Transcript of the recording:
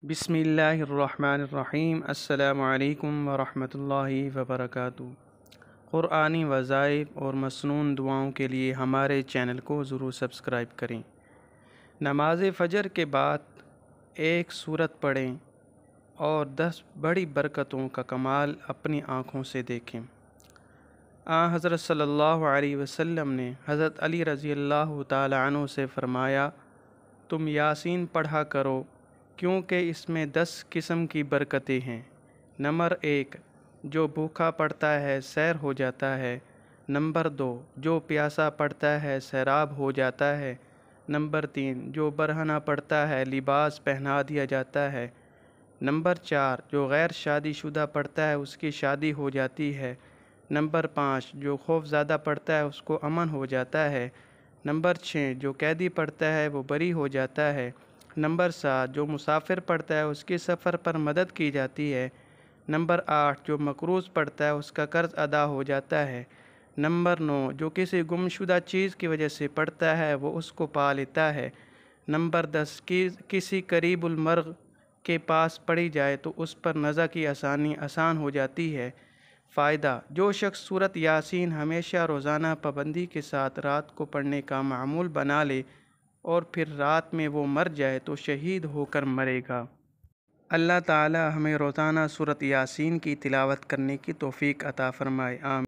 बिस्मिल्लाहिर्रहमानिर्रहीम। अस्सलामु अलैकुम वरहमतुल्लाहि वबरकातुहू। क़ुरआनी वज़ाइफ़ और मसनून दुआओं के लिए हमारे चैनल को ज़रूर सब्सक्राइब करें। नमाज फ़जर के बाद एक सूरत पढ़ें और 10 बड़ी बरकतों का कमाल अपनी आँखों से देखें। हज़रत सल्लल्लाहु अलैहि वसल्लम ने हज़रत अली रज़ियल्लाहु ताला अन्हु से फ़रमाया, तुम यासीन पढ़ा करो क्योंकि इसमें 10 किस्म की बरकतें हैं। नंबर 1, जो भूखा पड़ता है सैर हो जाता है। नंबर 2, जो प्यासा पड़ता है सैराब हो जाता है। नंबर 3, जो बरहना पड़ता है लिबास पहना दिया जाता है। नंबर 4, जो गैर शादीशुदा पड़ता है उसकी शादी हो जाती है। नंबर 5, जो खौफज़दा पड़ता है उसको अमन हो जाता है। नंबर 6, जो कैदी पड़ता है वो बरी हो जाता है। नंबर 7, जो मुसाफिर पड़ता है उसके सफ़र पर मदद की जाती है। नंबर 8, जो मकरूज़ पड़ता है उसका कर्ज़ अदा हो जाता है। नंबर 9, जो किसी गुमशुदा चीज़ की वजह से पड़ता है वो उसको पा लेता है। नंबर 10, किसी करीबुल मर्ग के पास पड़ी जाए तो उस पर नज़ा की आसान हो जाती है। फ़ायदा, जो शख्स सूरत यासीन हमेशा रोज़ाना पाबंदी के साथ रात को पढ़ने का मामूल बना ले और फिर रात में वो मर जाए तो शहीद होकर मरेगा। अल्लाह ताला हमें रोज़ाना सूरत यासीन की तिलावत करने की तौफ़ीक अता फ़रमाए। आमीन।